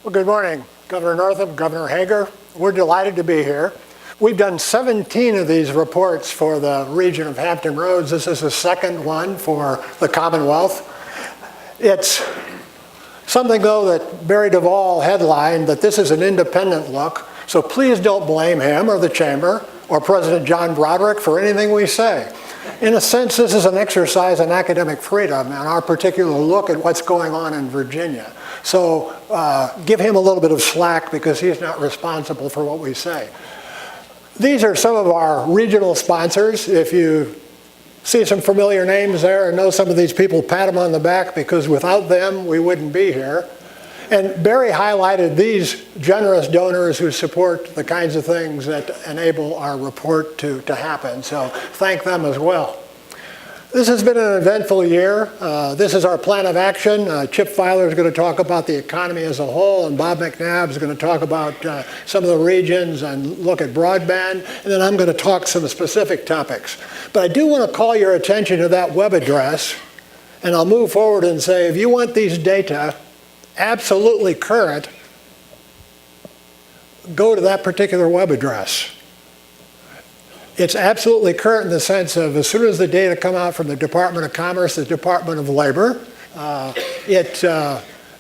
Well, good morning, Governor Northam, Governor Hager. We're delighted to be here. We've done 17 of these reports for the region of Hampton Roads. This is the second one for the Commonwealth. It's something, though, that Barry Duvall headlined that this is an independent look, so please don't blame him or the Chamber or President John Broderick for anything we say. In a sense, this is an exercise in academic freedom and our particular look at what's going on in Virginia. So give him a little bit of slack because he's not responsible for what we say. These are some of our regional sponsors. If you see some familiar names there and know some of these people, pat them on the back because without them, we wouldn't be here. And Barry highlighted these generous donors who support the kinds of things that enable our report to happen. So thank them as well. This has been an eventful year. This is our plan of action. Chip Filer is going to talk about the economy as a whole, and Bob McNabb is going to talk about some of the regions and look at broadband, and then I'm going to talk some specific topics. But I do want to call your attention to that web address, and I'll move forward and say if you want these data absolutely current, go to that particular web address. It's absolutely current in the sense of as soon as the data come out from the Department of Commerce, the Department of Labor, it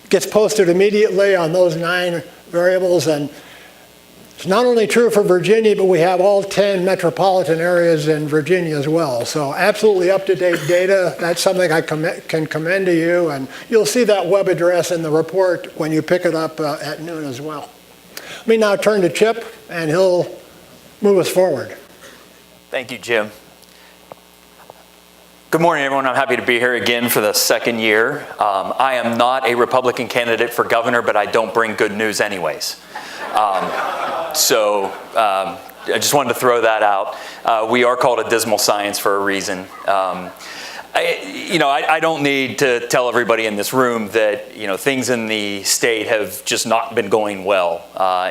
gets posted immediately on those 9 variables. And it's not only true for Virginia, but we have all 10 metropolitan areas in Virginia as well. So absolutely up-to-date data. That's something I can commend to you. And you'll see that web address in the report when you pick it up at noon as well. Let me now turn to Chip, and he'll move us forward. Thank you, Jim. Good morning, everyone. I'm happy to be here again for the second year. I am not a Republican candidate for governor, but I don't bring good news anyways. I just wanted to throw that out. We are called a dismal science for a reason. I don't need to tell everybody in this room that things in the state have just not been going well.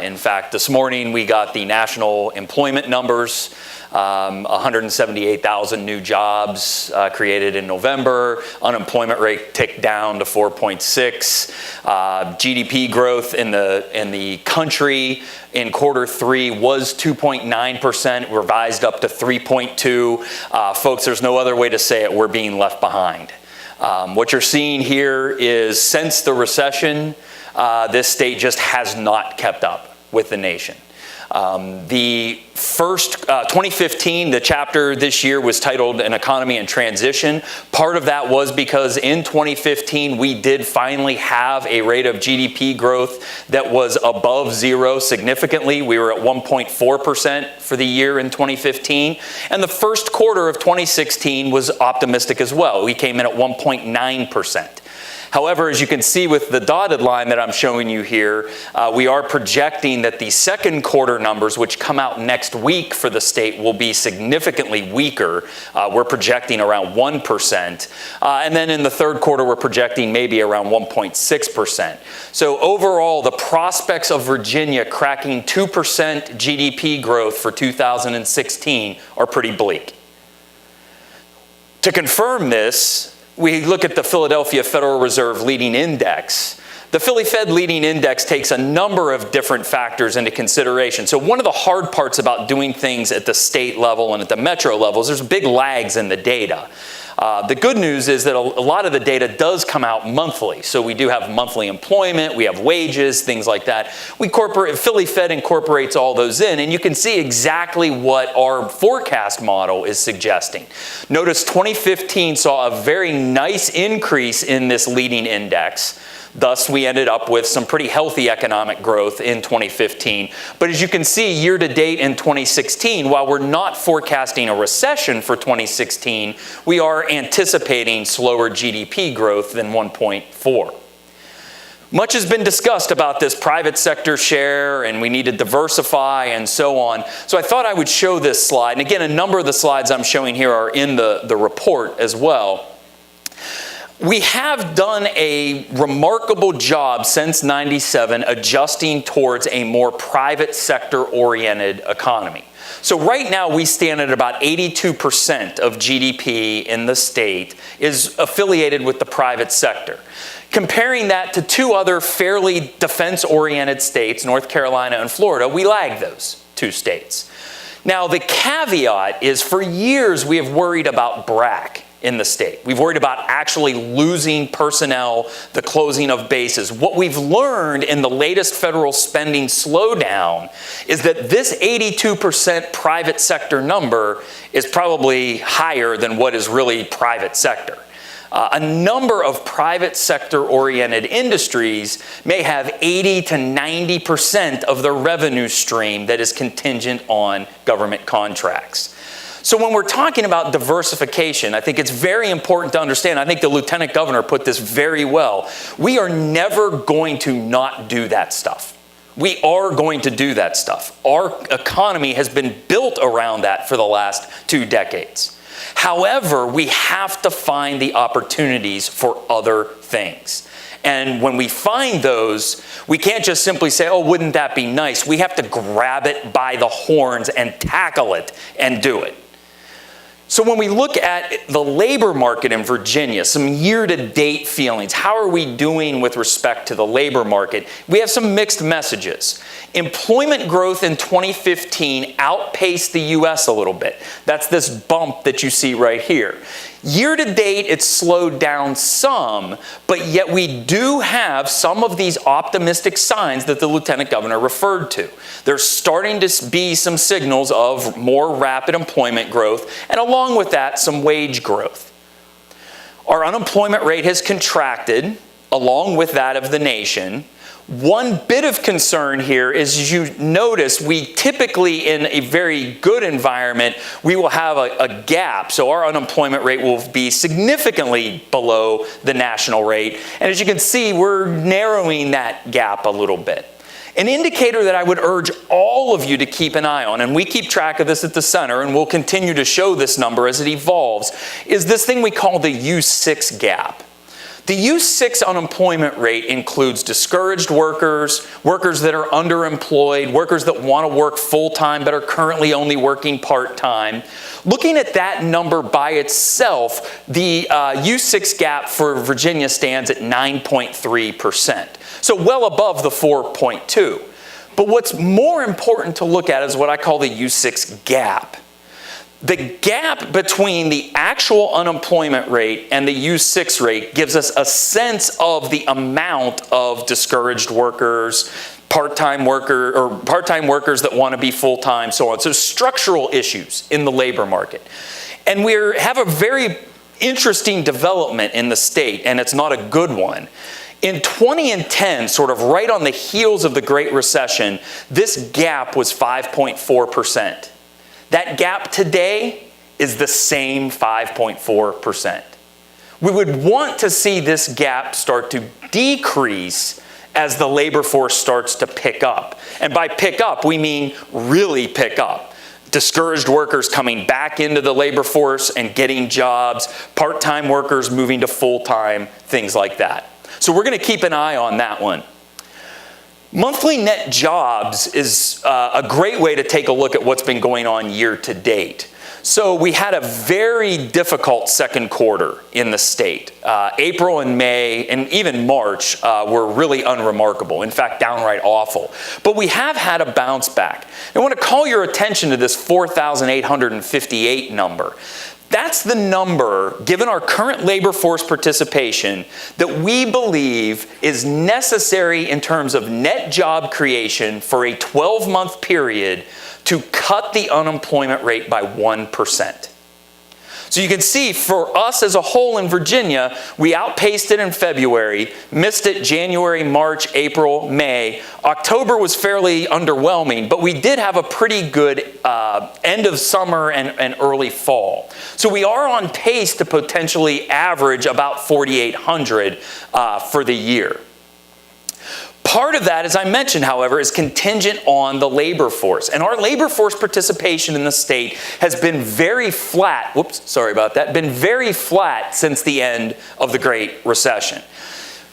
In fact, this morning we got the national employment numbers. 178,000 new jobs created in November. Unemployment rate ticked down to 4.6. GDP growth in the country in Q3 was 2.9%, revised up to 3.2. Folks, there's no other way to say it. We're being left behind. What you're seeing here is since the recession, this state just has not kept up with the nation. The first 2015, the chapter this year was titled An Economy in Transition. Part of that was because in 2015, we did finally have a rate of GDP growth that was above zero significantly. We were at 1.4% for the year in 2015. And the first quarter of 2016 was optimistic as well. We came in at 1.9%. However, as you can see with the dotted line that I'm showing you here, we are projecting that the second quarter numbers, which come out next week for the state, will be significantly weaker. We're projecting around 1%. And then in the third quarter, we're projecting maybe around 1.6%. So overall, the prospects of Virginia cracking 2% GDP growth for 2016 are pretty bleak. To confirm this, we look at the Philadelphia Federal Reserve Leading Index. The Philly Fed Leading Index takes a number of different factors into consideration. So one of the hard parts about doing things at the state level and at the metro level is there's big lags in the data. The good news is that a lot of the data does come out monthly. So we do have monthly employment, we have wages, things like that. Philly Fed incorporates all those in, and you can see exactly what our forecast model is suggesting. Notice 2015 saw a very nice increase in this leading index. Thus, we ended up with some pretty healthy economic growth in 2015. But as you can see, year to date in 2016, while we're not forecasting a recession for 2016, we are anticipating slower GDP growth than 1.4. Much has been discussed about this private sector share, and we need to diversify and so on. So I thought I would show this slide. And again, a number of the slides I'm showing here are in the report as well. We have done a remarkable job since '97 adjusting towards a more private sector oriented economy. So right now we stand at about 82% of GDP in the state is affiliated with the private sector. Comparing that to two other fairly defense-oriented states, North Carolina and Florida, we lag those two states. Now the caveat is for years we have worried about BRAC in the state. We've worried about actually losing personnel, the closing of bases. What we've learned in the latest federal spending slowdown is that this 82% private sector number is probably higher than what is really private sector. A number of private sector-oriented industries may have 80 to 90% of their revenue stream that is contingent on government contracts. So when we're talking about diversification, I think it's very important to understand, I think the Lieutenant Governor put this very well, we are never going to not do that stuff. We are going to do that stuff. Our economy has been built around that for the last 2 decades. However, we have to find the opportunities for other things. And when we find those, we can't just simply say, oh, wouldn't that be nice? We have to grab it by the horns and tackle it and do it. So when we look at the labor market in Virginia, some year-to-date feelings, how are we doing with respect to the labor market? We have some mixed messages. Employment growth in 2015 outpaced the U.S. a little bit. That's this bump that you see right here. Year-to-date, it's slowed down some, but yet we do have some of these optimistic signs that the Lieutenant Governor referred to. There's starting to be some signals of more rapid employment growth, and along with that, some wage growth. Our unemployment rate has contracted, along with that of the nation. One bit of concern here is, as you notice, we typically, in a very good environment, we will have a gap. So our unemployment rate will be significantly below the national rate. And as you can see, we're narrowing that gap a little bit. An indicator that I would urge all of you to keep an eye on, and we keep track of this at the center, and we'll continue to show this number as it evolves, is this thing we call the U6 gap. The U6 unemployment rate includes discouraged workers, workers that are underemployed, workers that want to work full-time but are currently only working part-time. Looking at that number by itself, the U6 gap for Virginia stands at 9.3%, so well above the 4.2. But what's more important to look at is what I call the U6 gap. The gap between the actual unemployment rate and the U6 rate gives us a sense of the amount of discouraged workers, part-time workers that want to be full-time, so on. So structural issues in the labor market. And we have a very interesting development in the state, and it's not a good one. In 2010, sort of right on the heels of the Great Recession, this gap was 5.4%. That gap today is the same 5.4%. We would want to see this gap start to decrease as the labor force starts to pick up. And by pick up, we mean really pick up. Discouraged workers coming back into the labor force and getting jobs, part-time workers moving to full-time, things like that. So we're going to keep an eye on that one. Monthly net jobs is a great way to take a look at what's been going on year to date. So we had a very difficult second quarter in the state. April and May and even March were really unremarkable, in fact, downright awful. But we have had a bounce back. I want to call your attention to this 4,858 number. That's the number, given our current labor force participation, that we believe is necessary in terms of net job creation for a 12-month period to cut the unemployment rate by 1%. So you can see for us as a whole in Virginia, we outpaced it in February, missed it January, March, April, May. October was fairly underwhelming, but we did have a pretty good end of summer and early fall. So we are on pace to potentially average about 4,800 for the year. Part of that, as I mentioned, however, is contingent on the labor force. And our labor force participation in the state has been very flat, been very flat since the end of the Great Recession.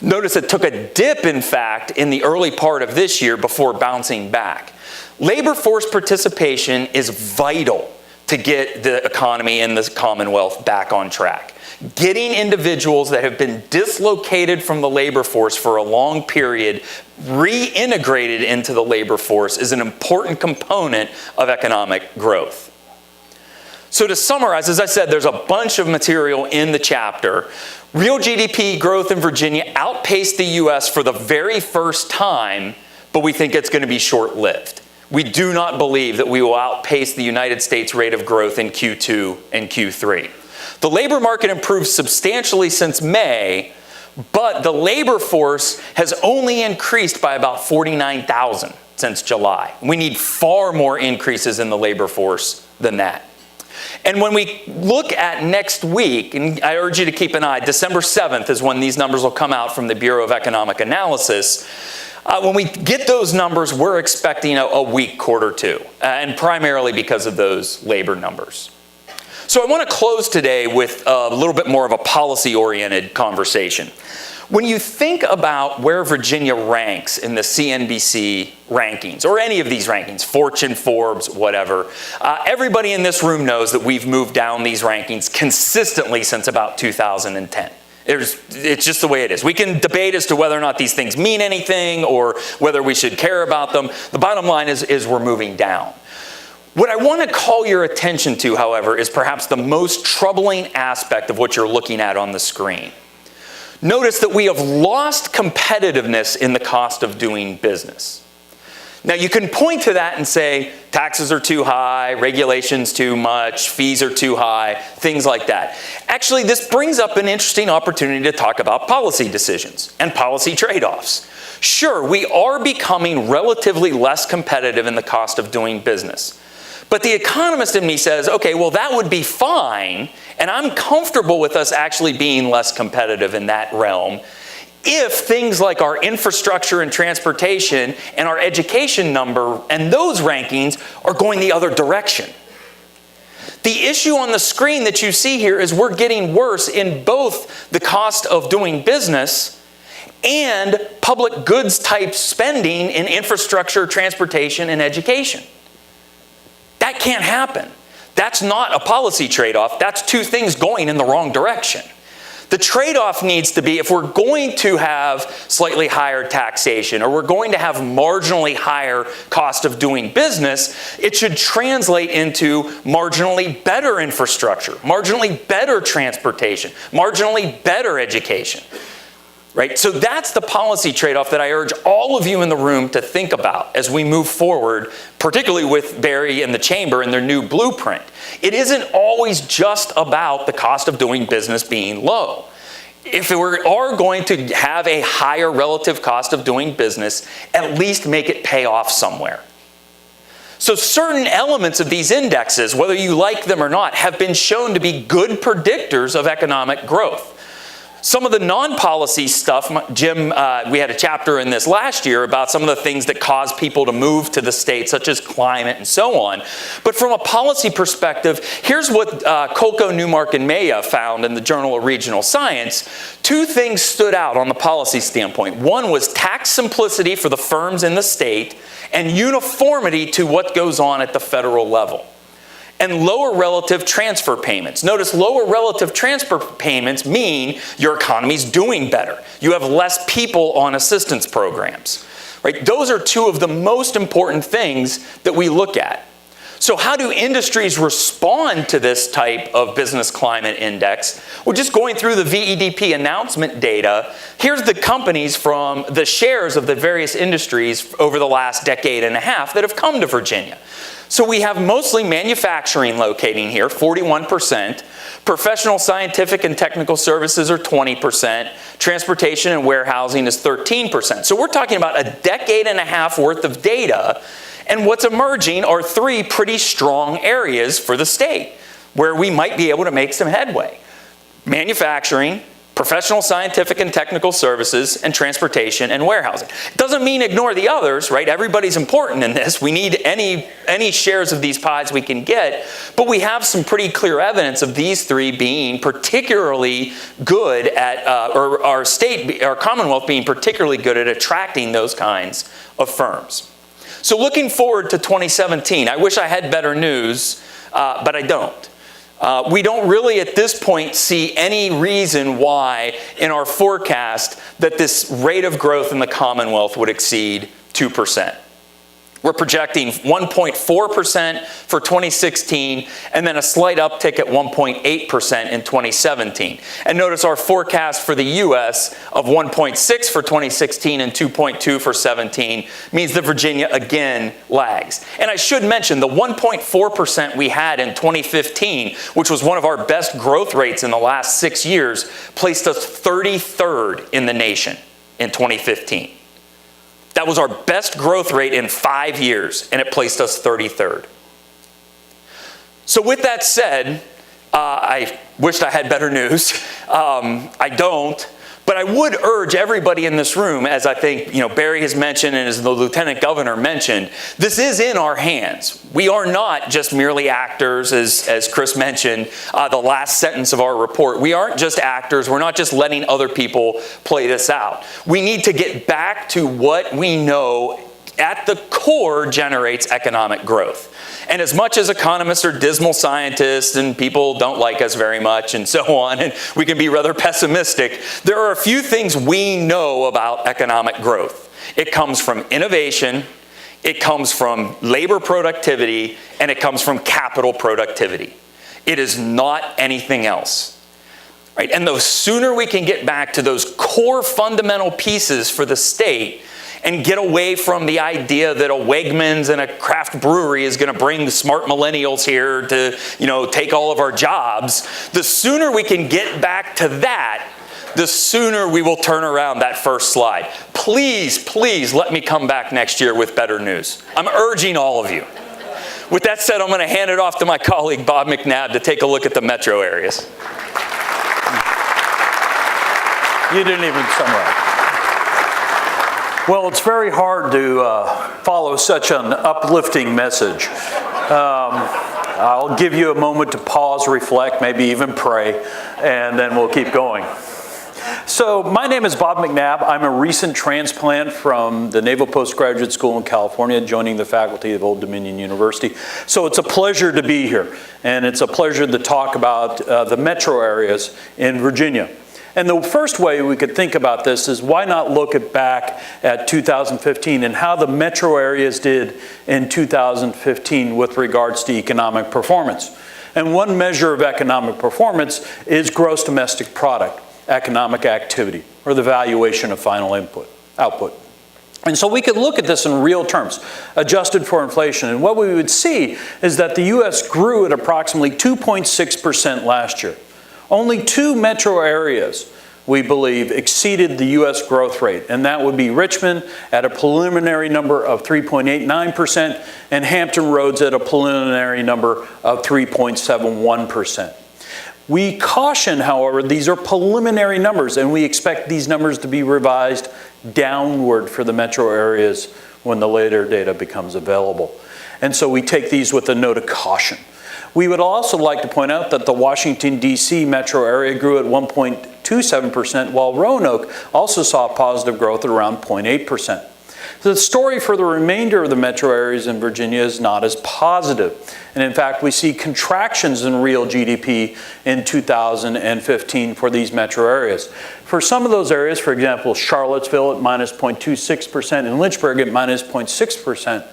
Notice it took a dip, in fact, in the early part of this year before bouncing back. Labor force participation is vital to get the economy in the Commonwealth back on track. Getting individuals that have been dislocated from the labor force for a long period reintegrated into the labor force is an important component of economic growth. So to summarize, as I said, there's a bunch of material in the chapter. Real GDP growth in Virginia outpaced the U.S. for the very first time, but we think it's going to be short-lived. We do not believe that we will outpace the United States rate of growth in Q2 and Q3. The labor market improved substantially since May, but the labor force has only increased by about 49,000 since July. We need far more increases in the labor force than that. And when we look at next week, and I urge you to keep an eye, December 7th is when these numbers will come out from the Bureau of Economic Analysis. When we get those numbers, we're expecting a weak quarter two, and primarily because of those labor numbers. So I want to close today with a little bit more of a policy-oriented conversation. When you think about where Virginia ranks in the CNBC rankings, or any of these rankings, Fortune, Forbes, whatever, everybody in this room knows that we've moved down these rankings consistently since about 2010. It's just the way it is. We can debate as to whether or not these things mean anything or whether we should care about them. The bottom line is we're moving down. What I want to call your attention to, however, is perhaps the most troubling aspect of what you're looking at on the screen. Notice that we have lost competitiveness in the cost of doing business. Now, you can point to that and say, taxes are too high, regulations too much, fees are too high, things like that. Actually, this brings up an interesting opportunity to talk about policy decisions and policy trade-offs. Sure, we are becoming relatively less competitive in the cost of doing business. But the economist in me says, okay, well, that would be fine, and I'm comfortable with us actually being less competitive in that realm if things like our infrastructure and transportation and our education number and those rankings are going the other direction. The issue on the screen that you see here is we're getting worse in both the cost of doing business and public goods type spending in infrastructure, transportation, and education. That can't happen. That's not a policy trade-off. That's two things going in the wrong direction. The trade-off needs to be, if we're going to have slightly higher taxation or we're going to have marginally higher cost of doing business, it should translate into marginally better infrastructure, marginally better transportation, marginally better education. Right? So that's the policy trade-off that I urge all of you in the room to think about as we move forward, particularly with Barry and the Chamber and their new blueprint. It isn't always just about the cost of doing business being low. If we are going to have a higher relative cost of doing business, at least make it pay off somewhere. So certain elements of these indexes, whether you like them or not, have been shown to be good predictors of economic growth. Some of the non-policy stuff, Jim, we had a chapter in this last year about some of the things that cause people to move to the state, such as climate and so on. But from a policy perspective, here's what Kolko, Newmark, and Maya found in the Journal of Regional Science. Two things stood out on the policy standpoint. One was tax simplicity for the firms in the state and uniformity to what goes on at the federal level. And lower relative transfer payments. Notice lower relative transfer payments mean your economy's doing better. You have less people on assistance programs. Right? Those are two of the most important things that we look at. So how do industries respond to this type of business climate index? Well, just going through the VEDP announcement data, here's the companies from the shares of the various industries over the last decade and a half that have come to Virginia. So we have mostly manufacturing locating here, 41%. Professional, scientific, and technical services are 20%. Transportation and warehousing is 13%. So we're talking about a decade and a half worth of data. And what's emerging are three pretty strong areas for the state where we might be able to make some headway. Manufacturing, professional, scientific, and technical services, and transportation and warehousing. It doesn't mean ignore the others, right? Everybody's important in this. We need any shares of these pies we can get, but we have some pretty clear evidence of these three being particularly good at, or our Commonwealth being particularly good at attracting those kinds of firms. So looking forward to 2017, I wish I had better news, but I don't. We don't really at this point see any reason why in our forecast that this rate of growth in the Commonwealth would exceed 2%. We're projecting 1.4% for 2016 and then a slight uptick at 1.8% in 2017. And notice our forecast for the U.S. of 1.6 for 2016 and 2.2 for 17 means that Virginia again lags. And I should mention the 1.4% we had in 2015, which was one of our best growth rates in the last 6 years, placed us 33rd in the nation in 2015. That was our best growth rate in 5 years, and it placed us 33rd. So with that said, I wished I had better news. I don't. But I would urge everybody in this room, as I think Barry has mentioned and as the Lieutenant Governor mentioned, this is in our hands. We are not just merely actors, as Chris mentioned, the last sentence of our report. We aren't just actors. We're not just letting other people play this out. We need to get back to what we know at the core generates economic growth. And as much as economists are dismal scientists and people don't like us very much and so on, and we can be rather pessimistic, there are a few things we know about economic growth. It comes from innovation, it comes from labor productivity, and it comes from capital productivity. It is not anything else. Right? And the sooner we can get back to those core fundamental pieces for the state and get away from the idea that a Wegmans and a craft brewery is going to bring the smart millennials here to, take all of our jobs, the sooner we can get back to that, the sooner we will turn around that first slide. Please, please let me come back next year with better news. I'm urging all of you. With that said, I'm going to hand it off to my colleague, Bob McNabb, to take a look at the metro areas. You didn't even summarize. Well, it's very hard to follow such an uplifting message. I'll give you a moment to pause, reflect, maybe even pray, and then we'll keep going. So my name is Bob McNabb. I'm a recent transplant from the Naval Postgraduate School in California, joining the faculty of Old Dominion University. So it's a pleasure to be here, and it's a pleasure to talk about the metro areas in Virginia. And the first way we could think about this is why not look back at 2015 and how the metro areas did in 2015 with regards to economic performance. And one measure of economic performance is gross domestic product, economic activity, or the valuation of final output. And so we could look at this in real terms, adjusted for inflation. And what we would see is that the U.S. grew at approximately 2.6% last year. Only 2 metro areas, we believe, exceeded the U.S. growth rate, and that would be Richmond at a preliminary number of 3.89% and Hampton Roads at a preliminary number of 3.71%. We caution, however, these are preliminary numbers, and we expect these numbers to be revised downward for the metro areas when the later data becomes available. And so we take these with a note of caution. We would also like to point out that the Washington, D.C. metro area grew at 1.27%, while Roanoke also saw positive growth at around 0.8%. The story for the remainder of the metro areas in Virginia is not as positive. And in fact, we see contractions in real GDP in 2015 for these metro areas. For some of those areas, for example, Charlottesville at minus 0.26% and Lynchburg at minus 0.6%,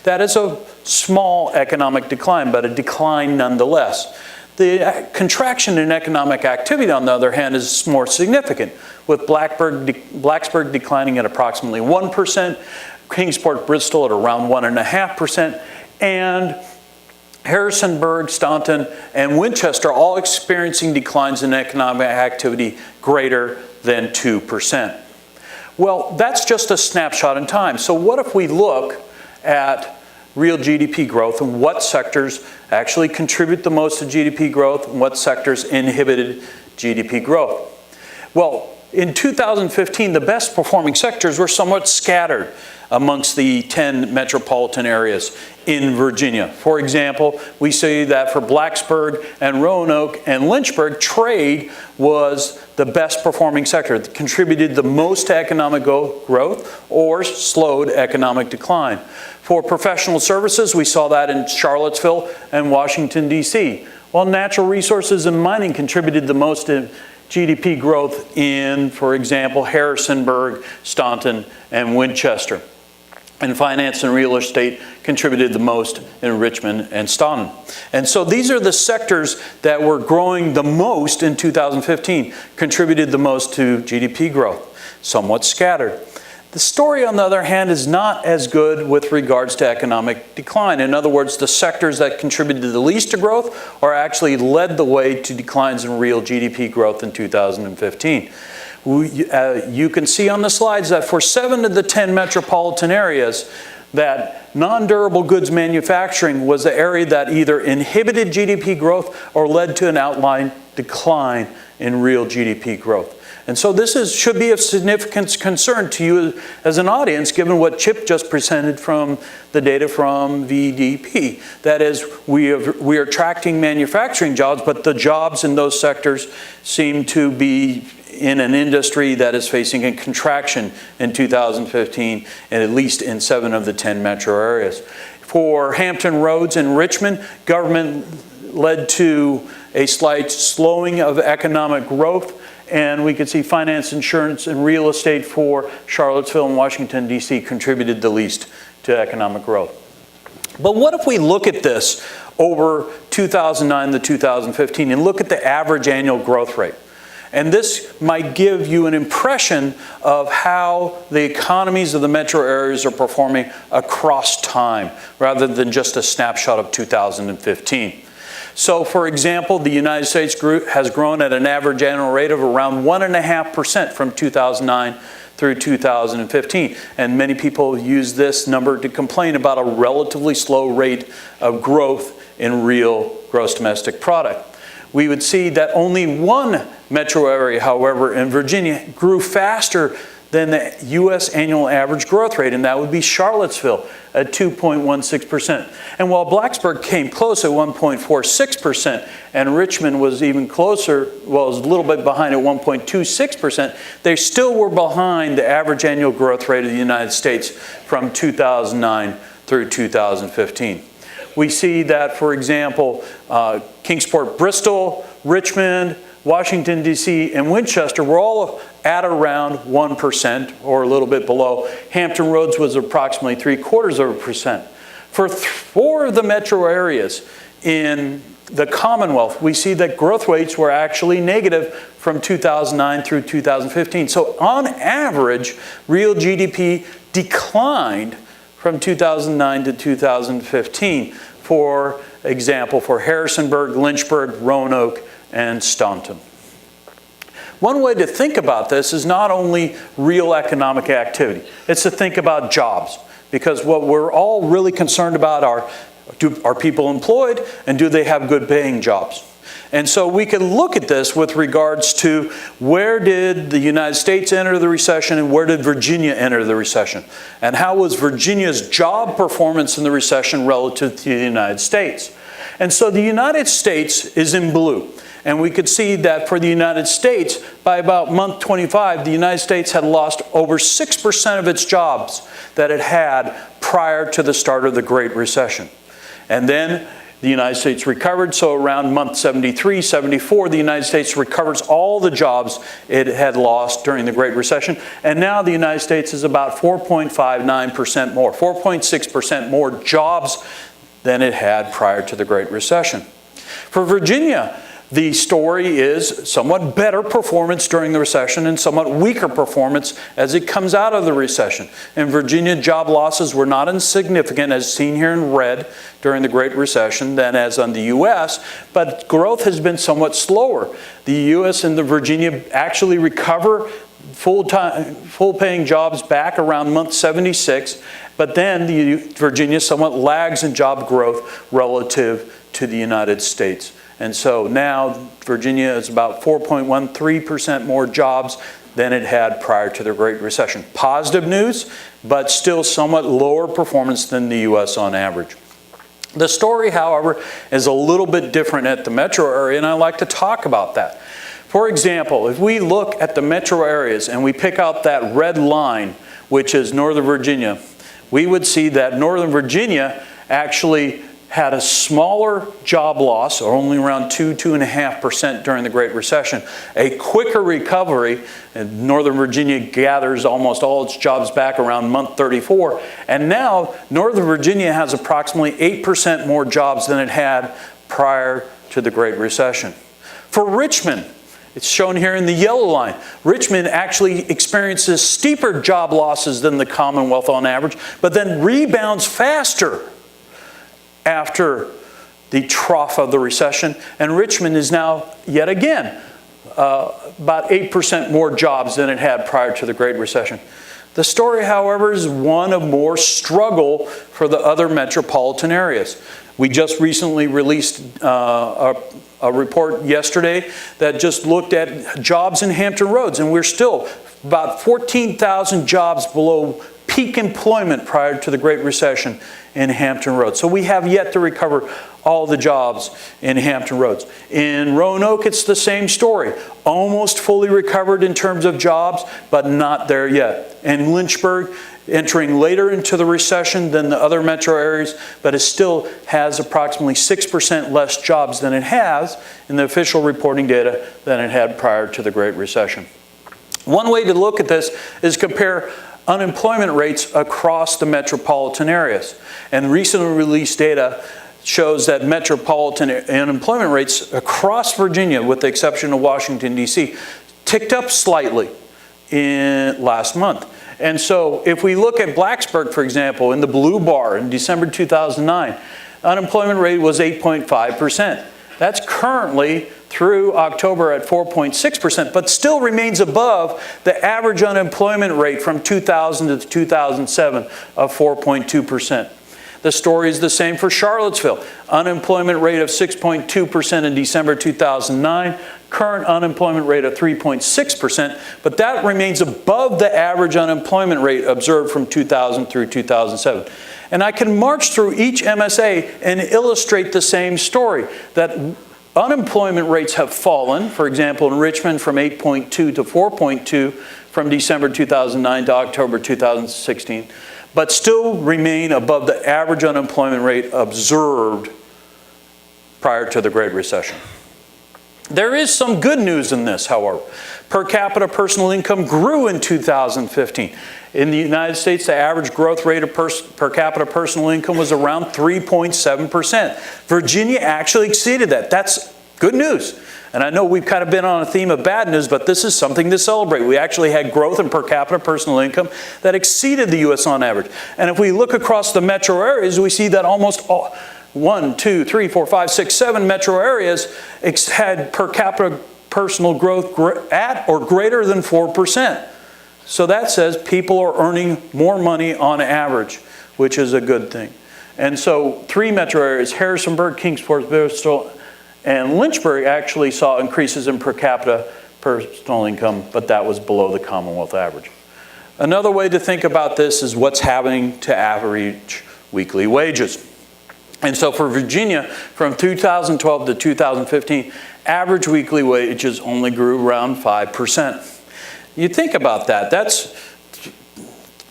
that is a small economic decline, but a decline nonetheless. The contraction in economic activity, on the other hand, is more significant, with Blacksburg declining at approximately 1%, Kingsport, Bristol at around 1.5%, and Harrisonburg, Staunton, and Winchester all experiencing declines in economic activity greater than 2%. Well, that's just a snapshot in time. So what if we look at real GDP growth and what sectors actually contribute the most to GDP growth and what sectors inhibited GDP growth? Well, in 2015, the best performing sectors were somewhat scattered amongst the 10 metropolitan areas in Virginia. For example, we see that for Blacksburg and Roanoke and Lynchburg, trade was the best performing sector. It contributed the most to economic growth or slowed economic decline. For professional services, we saw that in Charlottesville and Washington, D.C. While natural resources and mining contributed the most to GDP growth in, for example, Harrisonburg, Staunton, and Winchester. And finance and real estate contributed the most in Richmond and Staunton. And so these are the sectors that were growing the most in 2015, contributed the most to GDP growth, somewhat scattered. The story, on the other hand, is not as good with regards to economic decline. In other words, the sectors that contributed the least to growth or actually led the way to declines in real GDP growth in 2015. You can see on the slides that for 7 of the 10 metropolitan areas, that non-durable goods manufacturing was the area that either inhibited GDP growth or led to an outline decline in real GDP growth. And so this are be of significant concern to you as an audience, given what Chip just presented from the data from VDP. That is, we are attracting manufacturing jobs, but the jobs in those sectors seem to be in an industry that is facing a contraction in 2015, and at least in 7 of the 10 metro areas. For Hampton Roads and Richmond, government led to a slight slowing of economic growth, and we could see finance, insurance, and real estate for Charlottesville and Washington, D.C. contributed the least to economic growth. But what if we look at this over 2009 to 2015 and look at the average annual growth rate? And this might give you an impression of how the economies of the metro areas are performing across time, rather than just a snapshot of 2015. So, for example, the United States has grown at an average annual rate of around 1.5% from 2009 through 2015. And many people use this number to complain about a relatively slow rate of growth in real gross domestic product. We would see that only one metro area, however, in Virginia, grew faster than the U.S. annual average growth rate, and that would be Charlottesville at 2.16%. And while Blacksburg came close at 1.46%, and Richmond was even closer, well, it was a little bit behind at 1.26%, they still were behind the average annual growth rate of the United States from 2009 through 2015. We see that, for example, Kingsport, Bristol, Richmond, Washington, D.C., and Winchester were all at around 1% or a little bit below. Hampton Roads was approximately 0.75%. For 4 of the metro areas in the Commonwealth, we see that growth rates were actually negative from 2009 through 2015. So on average, real GDP declined from 2009 to 2015. For example, for Harrisonburg, Lynchburg, Roanoke, and Staunton. One way to think about this is not only real economic activity, it's to think about jobs. Because what we're all really concerned about are people employed, and do they have good paying jobs? And so we can look at this with regards to where did the United States enter the recession and where did Virginia enter the recession? And how was Virginia's job performance in the recession relative to the United States? And so the United States is in blue. And we could see that for the United States, by about month 25, the United States had lost over 6% of its jobs that it had prior to the start of the Great Recession. And then the United States recovered, so around month 73, 74, the United States recovers all the jobs it had lost during the Great Recession. And now the United States is about 4.59% more, 4.6% more jobs than it had prior to the Great Recession. For Virginia, the story is somewhat better performance during the recession and somewhat weaker performance as it comes out of the recession. In Virginia, job losses were not insignificant, as seen here in red during the Great Recession, than as on the U.S., but growth has been somewhat slower. The U.S. and the Virginia actually recover full-paying jobs back around month 76, but then Virginia somewhat lags in job growth relative to the United States. And so now Virginia is about 4.13% more jobs than it had prior to the Great Recession. Positive news, but still somewhat lower performance than the U.S. on average. The story, however, is a little bit different at the metro area, and I'd like to talk about that. For example, if we look at the metro areas and we pick out that red line, which is Northern Virginia, we would see that Northern Virginia actually had a smaller job loss, or only around 2.5% during the Great Recession, a quicker recovery, and Northern Virginia gathers almost all its jobs back around month 34, and now Northern Virginia has approximately 8% more jobs than it had prior to the Great Recession. For Richmond, it's shown here in the yellow line. Richmond actually experiences steeper job losses than the Commonwealth on average, but then rebounds faster after the trough of the recession. And Richmond is now, yet again, about 8% more jobs than it had prior to the Great Recession. The story, however, is one of more struggle for the other metropolitan areas. We just recently released a report yesterday that just looked at jobs in Hampton Roads, and we're still about 14,000 jobs below peak employment prior to the Great Recession in Hampton Roads. So we have yet to recover all the jobs in Hampton Roads. In Roanoke, it's the same story. Almost fully recovered in terms of jobs, but not there yet. And Lynchburg, entering later into the recession than the other metro areas, but it still has approximately 6% less jobs than it has in the official reporting data than it had prior to the Great Recession. One way to look at this is compare unemployment rates across the metropolitan areas. And recently released data shows that metropolitan unemployment rates across Virginia, with the exception of Washington, D.C., ticked up slightly in last month. And so if we look at Blacksburg, for example, in the blue bar in December 2009, unemployment rate was 8.5%. That's currently through October at 4.6%, but still remains above the average unemployment rate from 2000 to 2007 of 4.2%. The story is the same for Charlottesville. Unemployment rate of 6.2% in December 2009, current unemployment rate of 3.6%, but that remains above the average unemployment rate observed from 2000 through 2007. And I can march through each MSA and illustrate the same story, that unemployment rates have fallen, for example, in Richmond from 8.2 to 4.2 from December 2009 to October 2016, but still remain above the average unemployment rate observed prior to the Great Recession. There is some good news in this, however. Per capita personal income grew in 2015. In the United States, the average growth rate of per capita personal income was around 3.7%. Virginia actually exceeded that. That's good news. And I know we've kind of been on a theme of bad news, but this is something to celebrate. We actually had growth in per capita personal income that exceeded the U.S. on average. And if we look across the metro areas, we see that almost all, 1, 2, 3, 4, 5, 6, 7 metro areas had per capita personal growth at or greater than 4%. So that says people are earning more money on average, which is a good thing. And so 3 metro areas, Harrisonburg, Kingsport, Bristol, and Lynchburg, actually saw increases in per capita personal income, but that was below the Commonwealth average. Another way to think about this is what's happening to average weekly wages. And so for Virginia, from 2012 to 2015, average weekly wages only grew around 5%. You think about that, that's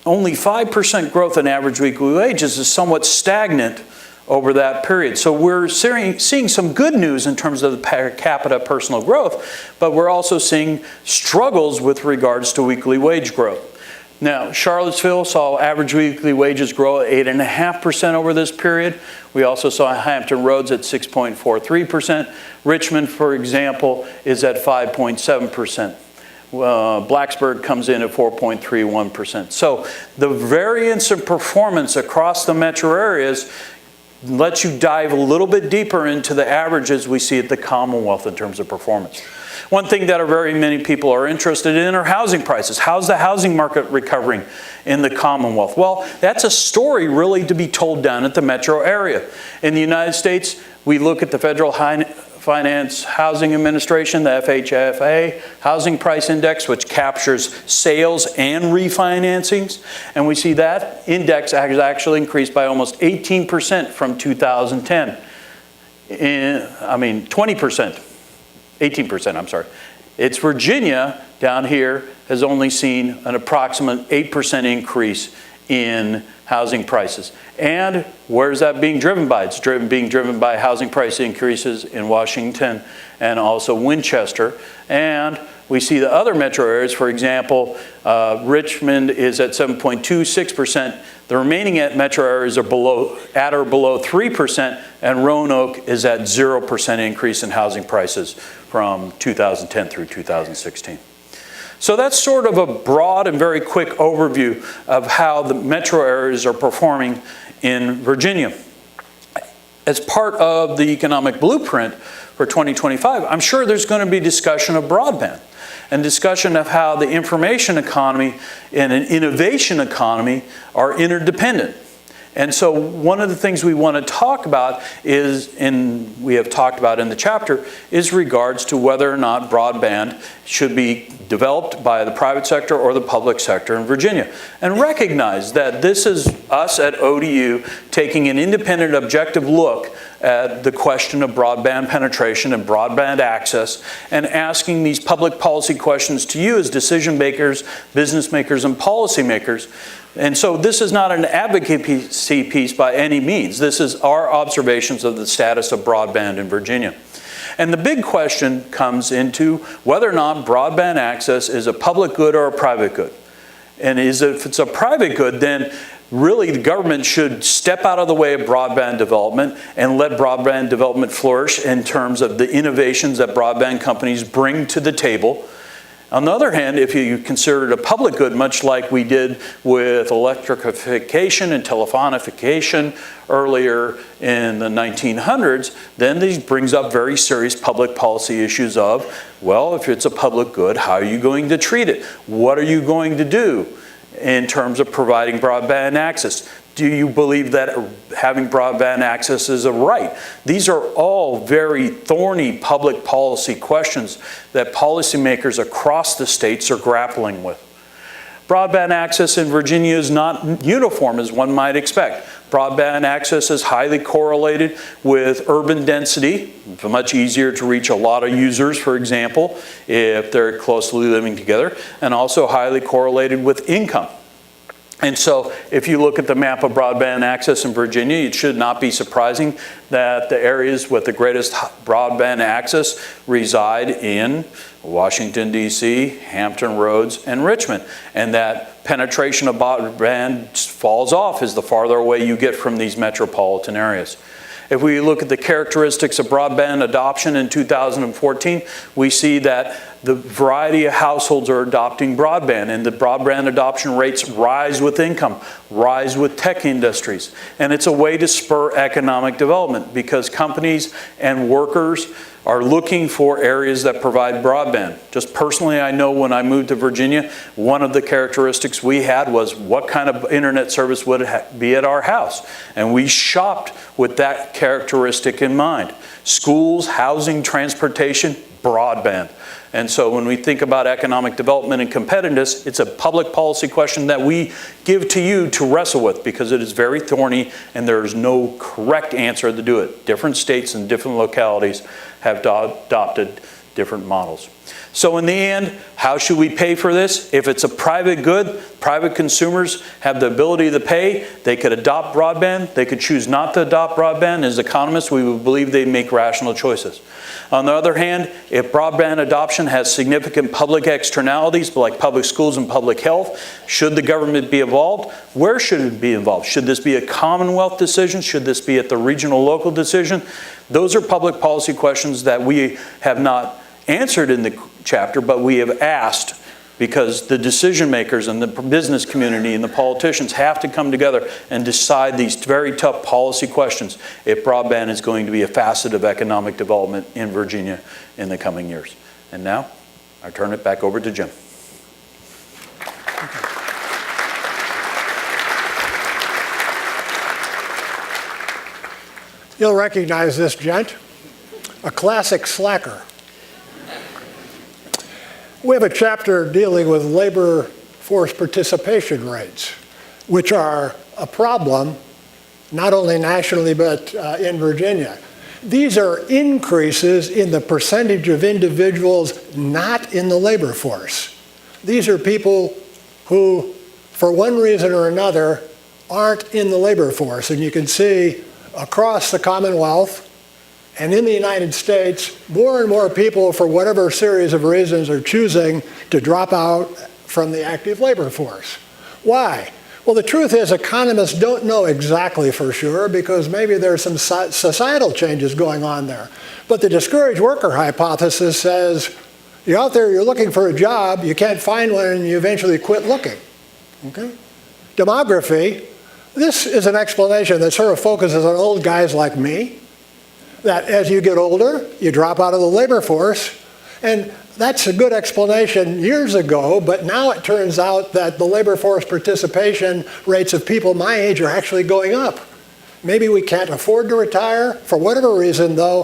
only 5% growth in average weekly wages is somewhat stagnant over that period. So we're seeing some good news in terms of the per capita personal growth, but we're also seeing struggles with regards to weekly wage growth. Now, Charlottesville saw average weekly wages grow at 8.5% over this period. We also saw Hampton Roads at 6.43%. Richmond, for example, is at 5.7%. Blacksburg comes in at 4.31%. So the variance in performance across the metro areas lets you dive a little bit deeper into the averages we see at the Commonwealth in terms of performance. One thing that very many people are interested in are housing prices. How's the housing market recovering in the Commonwealth? Well, that's a story really to be told down at the metro area. In the United States, we look at the Federal Finance Housing Administration, the FHFA Housing Price Index, which captures sales and refinancings. And we see that index has actually increased by almost 18% from 2010. 20%, 18%, I'm sorry. It's Virginia down here has only seen an approximate 8% increase in housing prices. And where's that being driven by? It's being driven by housing price increases in Washington and also Winchester. And we see the other metro areas, for example, Richmond is at 7.26%. The remaining metro areas are at or below 3%, and Roanoke is at 0% increase in housing prices from 2010 through 2016. So that's sort of a broad and very quick overview of how the metro areas are performing in Virginia. As part of the economic blueprint for 2025, I'm sure there's going to be discussion of broadband and discussion of how the information economy and an innovation economy are interdependent. And so one of the things we want to talk about is, and we have talked about in the chapter, is regards to whether or not broadband should be developed by the private sector or the public sector in Virginia. And recognize that this is us at ODU taking an independent, objective look at the question of broadband penetration and broadband access, and asking these public policy questions to you as decision makers, business makers, and policy makers. And so this is not an advocacy piece by any means. This is our observations of the status of broadband in Virginia. And the big question comes into whether or not broadband access is a public good or a private good. And if it's a private good, then really the government should step out of the way of broadband development and let broadband development flourish in terms of the innovations that broadband companies bring to the table. On the other hand, if you consider it a public good, much like we did with electrification and telephonification earlier in the 1900s, then this brings up very serious public policy issues of, well, if it's a public good, how are you going to treat it? What are you going to do in terms of providing broadband access? Do you believe that having broadband access is a right? These are all very thorny public policy questions that policymakers across the states are grappling with. Broadband access in Virginia is not uniform as one might expect. Broadband access is highly correlated with urban density. It's much easier to reach a lot of users, for example, if they're closely living together, and also highly correlated with income. And so if you look at the map of broadband access in Virginia, it should not be surprising that the areas with the greatest broadband access reside in Washington, D.C., Hampton Roads, and Richmond. And that penetration of broadband falls off as the farther away you get from these metropolitan areas. If we look at the characteristics of broadband adoption in 2014, we see that the variety of households are adopting broadband, and the broadband adoption rates rise with income, rise with tech industries. And it's a way to spur economic development because companies and workers are looking for areas that provide broadband. Just personally, I know when I moved to Virginia, one of the characteristics we had was what kind of internet service would be at our house. And we shopped with that characteristic in mind. Schools, housing, transportation, broadband. And so when we think about economic development and competitiveness, it's a public policy question that we give to you to wrestle with because it is very thorny and there is no correct answer to do it. Different states and different localities have adopted different models. So in the end, how should we pay for this? If it's a private good, private consumers have the ability to pay. They could adopt broadband. They could choose not to adopt broadband. As economists, we would believe they make rational choices. On the other hand, if broadband adoption has significant public externalities like public schools and public health, should the government be involved? Where should it be involved? Should this be a Commonwealth decision? Should this be at the regional local decision? Those are public policy questions that we have not answered in the chapter, but we have asked because the decision makers and the business community and the politicians have to come together and decide these very tough policy questions if broadband is going to be a facet of economic development in Virginia in the coming years. And now, I turn it back over to Jim. You'll recognize this gent, a classic slacker. We have a chapter dealing with labor force participation rates, which are a problem not only nationally but in Virginia. These are increases in the percentage of individuals not in the labor force. These are people who, for one reason or another, aren't in the labor force. And you can see across the Commonwealth and in the United States, more and more people, for whatever series of reasons, are choosing to drop out from the active labor force. Why? Well, the truth is economists don't know exactly for sure because maybe there's some societal changes going on there. But the discouraged worker hypothesis says you're out there, you're looking for a job, you can't find one, and you eventually quit looking. Okay? Demography, this is an explanation that sort of focuses on old guys like me, that as you get older, you drop out of the labor force. And that's a good explanation years ago, but now it turns out that the labor force participation rates of people my age are actually going up. Maybe we can't afford to retire. For whatever reason, though,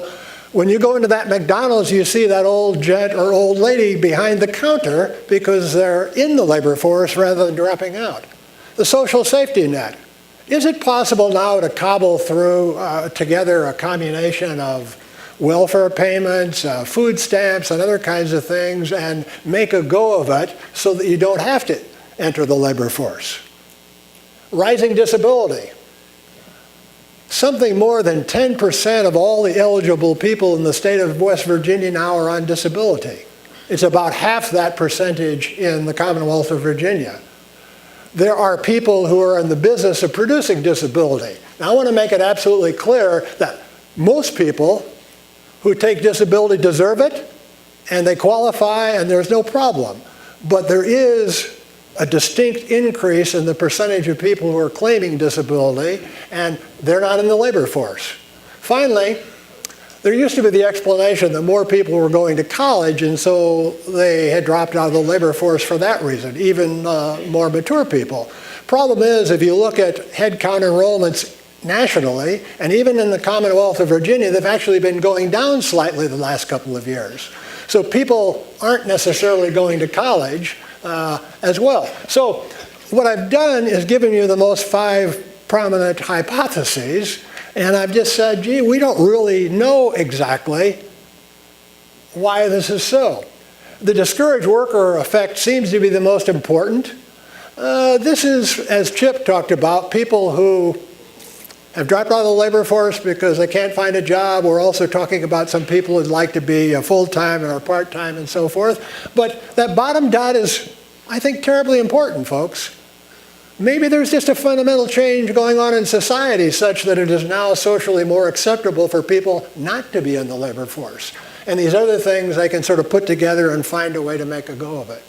when you go into that McDonald's, you see that old gent or old lady behind the counter because they're in the labor force rather than dropping out. The social safety net. Is it possible now to cobble through together a combination of welfare payments, food stamps, and other kinds of things, and make a go of it so that you don't have to enter the labor force? Rising disability. Something more than 10% of all the eligible people in the state of West Virginia now are on disability. It's about half that percentage in the Commonwealth of Virginia. There are people who are in the business of producing disability. Now, I want to make it absolutely clear that most people who take disability deserve it, and they qualify, and there's no problem. But there is a distinct increase in the percentage of people who are claiming disability, and they're not in the labor force. Finally, there used to be the explanation that more people were going to college, and so they had dropped out of the labor force for that reason, even more mature people. Problem is, if you look at headcount enrollments nationally, and even in the Commonwealth of Virginia, they've actually been going down slightly the last couple of years. So people aren't necessarily going to college as well. So what I've done is given you the most 5 prominent hypotheses, and I've just said, gee, we don't really know exactly why this is so. The discouraged worker effect seems to be the most important. This is, as Chip talked about, people who have dropped out of the labor force because they can't find a job. We're also talking about some people who'd like to be full-time or part-time and so forth. But that bottom dot is, I think, terribly important, folks. Maybe there's just a fundamental change going on in society such that it is now socially more acceptable for people not to be in the labor force. And these other things they can sort of put together and find a way to make a go of it.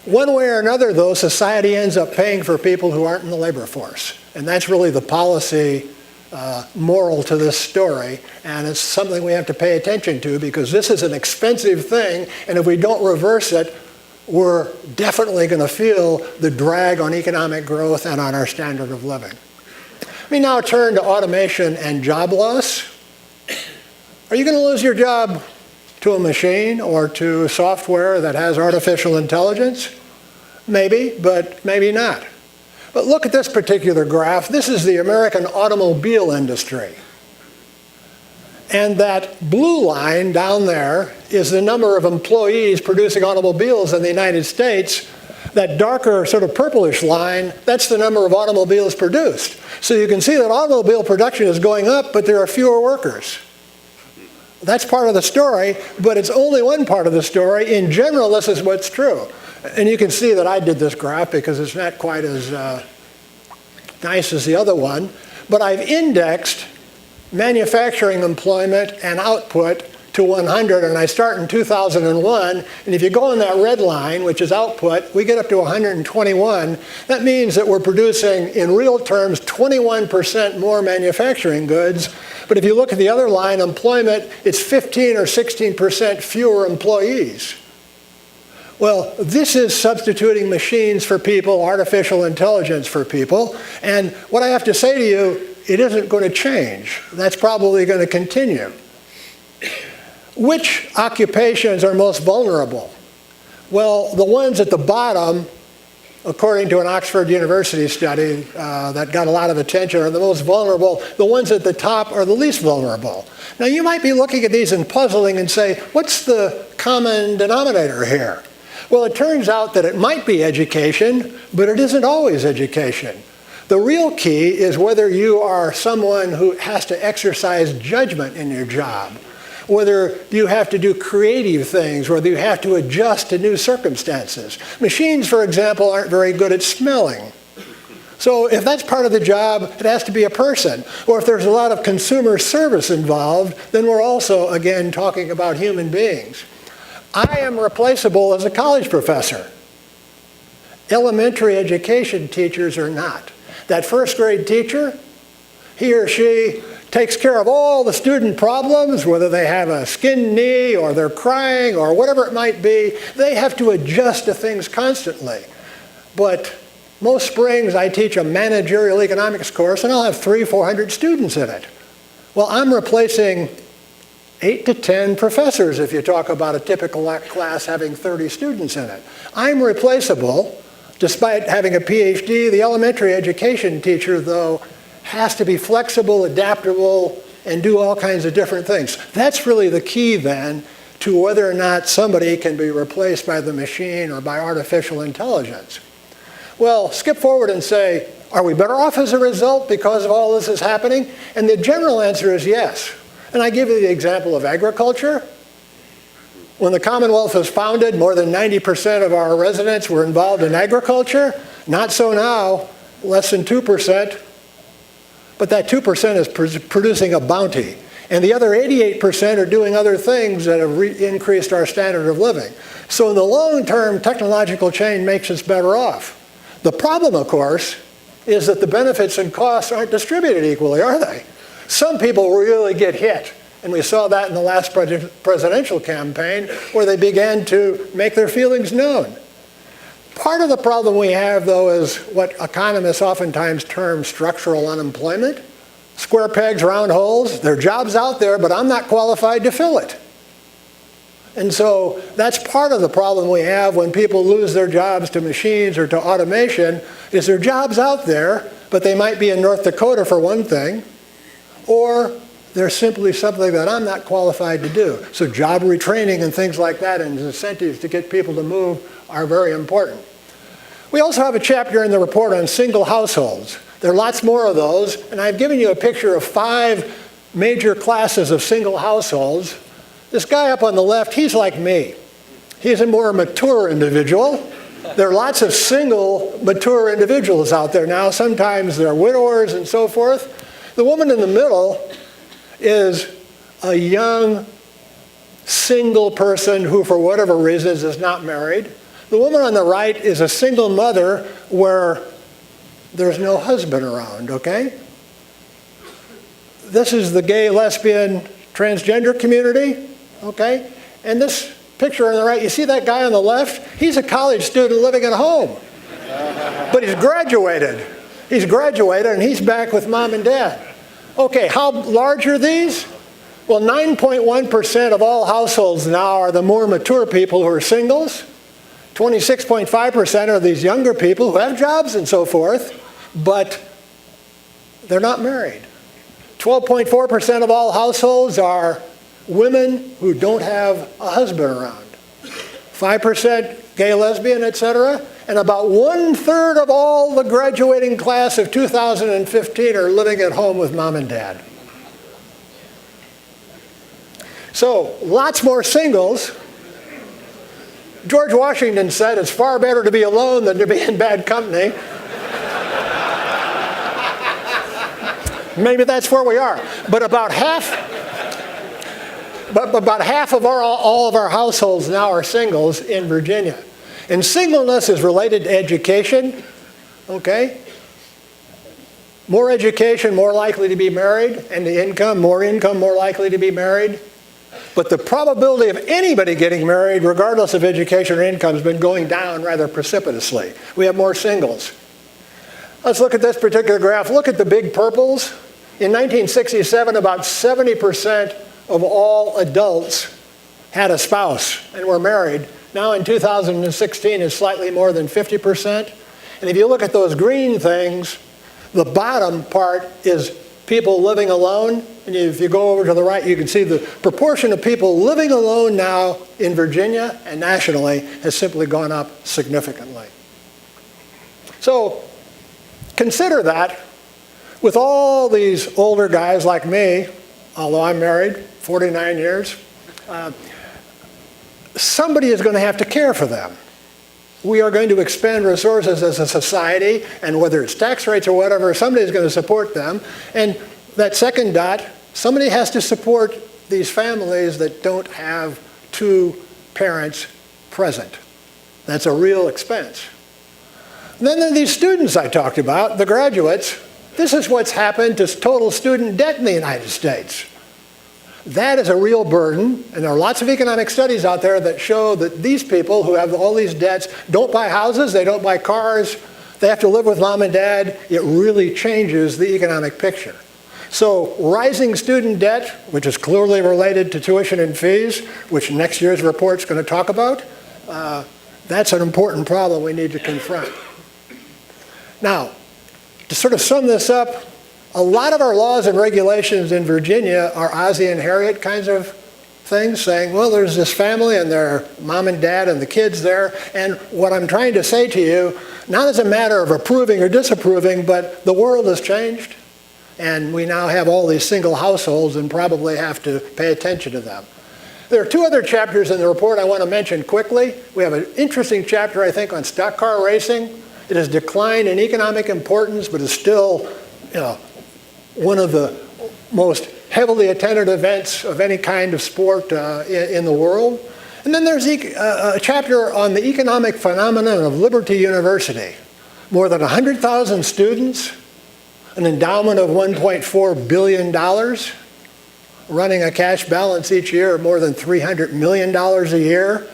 One way or another, though, society ends up paying for people who aren't in the labor force. And that's really the policy moral to this story. And it's something we have to pay attention to because this is an expensive thing. And if we don't reverse it, we're definitely going to feel the drag on economic growth and on our standard of living. Let me now turn to automation and job loss. Are you going to lose your job to a machine or to software that has artificial intelligence? Maybe, but maybe not. But look at this particular graph. This is the American automobile industry. And that blue line down there is the number of employees producing automobiles in the United States. That darker sort of purplish line, that's the number of automobiles produced. So you can see that automobile production is going up, but there are fewer workers. That's part of the story, but it's only one part of the story. In general, this is what's true. And you can see that I did this graph because it's not quite as nice as the other one. But I've indexed manufacturing employment and output to 100, and I start in 2001. And if you go on that red line, which is output, we get up to 121. That means that we're producing, in real terms, 21% more manufacturing goods. But if you look at the other line, employment, it's 15 or 16% fewer employees. Well, this is substituting machines for people, artificial intelligence for people. And what I have to say to you, it isn't going to change. That's probably going to continue. Which occupations are most vulnerable? Well, the ones at the bottom, according to an Oxford University study that got a lot of attention, are the most vulnerable. The ones at the top are the least vulnerable. Now, you might be looking at these and puzzling and say, what's the common denominator here? Well, it turns out that it might be education, but it isn't always education. The real key is whether you are someone who has to exercise judgment in your job, whether you have to do creative things, whether you have to adjust to new circumstances. Machines, for example, aren't very good at smelling. So if that's part of the job, it has to be a person. Or if there's a lot of consumer service involved, then we're also, again, talking about human beings. I am replaceable as a college professor. Elementary education teachers are not. That first grade teacher, he or she takes care of all the student problems, whether they have a skinned knee or they're crying or whatever it might be. They have to adjust to things constantly. But most springs I teach a managerial economics course and I'll have 300-400 students in it. Well, I'm replacing 8 to 10 professors if you talk about a typical class having 30 students in it. I'm replaceable. Despite having a PhD, the elementary education teacher, though, has to be flexible, adaptable, and do all kinds of different things. That's really the key, then, to whether or not somebody can be replaced by the machine or by artificial intelligence. Well, skip forward and say, are we better off as a result because of all this is happening? And the general answer is yes. And I give you the example of agriculture. When the Commonwealth was founded, more than 90% of our residents were involved in agriculture. Not so now, less than 2%. But that 2% is producing a bounty. And the other 88% are doing other things that have increased our standard of living. So in the long term, technological change makes us better off. The problem, of course, is that the benefits and costs aren't distributed equally, are they? Some people really get hit. And we saw that in the last presidential campaign, where they began to make their feelings known. Part of the problem we have, though, is what economists oftentimes term structural unemployment. Square pegs, round holes. There are jobs out there, but I'm not qualified to fill it. And so that's part of the problem we have when people lose their jobs to machines or to automation, is there are jobs out there, but they might be in North Dakota for one thing, or they're simply something that I'm not qualified to do. So job retraining and things like that and incentives to get people to move are very important. We also have a chapter in the report on single households. There are lots more of those, and I've given you a picture of 5 major classes of single households. This guy up on the left, he's like me. He's a more mature individual. There are lots of single, mature individuals out there now. Sometimes they're widowers and so forth. The woman in the middle is a young, single person who, for whatever reasons, is not married. The woman on the right is a single mother where there's no husband around, okay? This is the gay, lesbian, transgender community, okay? And this picture on the right, you see that guy on the left? He's a college student living at home. But he's graduated. He's graduated and he's back with mom and dad. Okay, how large are these? Well, 9.1% of all households now are the more mature people who are singles. 26.5% are these younger people who have jobs and so forth, but they're not married. 12.4% of all households are women who don't have a husband around. 5% gay, lesbian, etc. And about 1/3 of all the graduating class of 2015 are living at home with mom and dad. So, lots more singles. George Washington said it's far better to be alone than to be in bad company. Maybe that's where we are. But about half of all of our households now are singles in Virginia. And singleness is related to education, okay? More education, more likely to be married, and the income, more likely to be married. But the probability of anybody getting married, regardless of education or income, has been going down rather precipitously. We have more singles. Let's look at this particular graph. Look at the big purples. In 1967, about 70% of all adults had a spouse and were married. Now in 2016, it's slightly more than 50%. And if you look at those green things, the bottom part is people living alone. And if you go over to the right, you can see the proportion of people living alone now in Virginia and nationally has simply gone up significantly. So consider that with all these older guys like me, although I'm married, 49 years, somebody is going to have to care for them. We are going to expend resources as a society, and whether it's tax rates or whatever, somebody's going to support them. And that second dot, somebody has to support these families that don't have two parents present. That's a real expense. And then there are these students I talked about, the graduates. This is what's happened to total student debt in the United States. That is a real burden, and there are lots of economic studies out there that show that these people who have all these debts don't buy houses, they don't buy cars, they have to live with mom and dad. It really changes the economic picture. So rising student debt, which is clearly related to tuition and fees, which next year's report is going to talk about, that's an important problem we need to confront. Now, to sort of sum this up, a lot of our laws and regulations in Virginia are Ozzie and Harriet kinds of things, saying, well, there's this family and their mom and dad and the kids there. And what I'm trying to say to you, not as a matter of approving or disapproving, but the world has changed. And we now have all these single households and probably have to pay attention to them. There are two other chapters in the report I want to mention quickly. We have an interesting chapter, I think, on stock car racing. It has declined in economic importance, but is still, one of the most heavily attended events of any kind of sport in the world. And then there's a chapter on the economic phenomenon of Liberty University. More than 100,000 students, an endowment of $1.4 billion, running a cash balance each year of more than $300 million a year.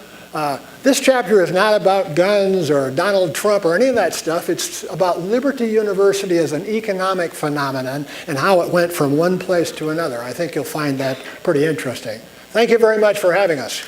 This chapter is not about guns or Donald Trump or any of that stuff. It's about Liberty University as an economic phenomenon and how it went from one place to another. I think you'll find that pretty interesting. Thank you very much for having us.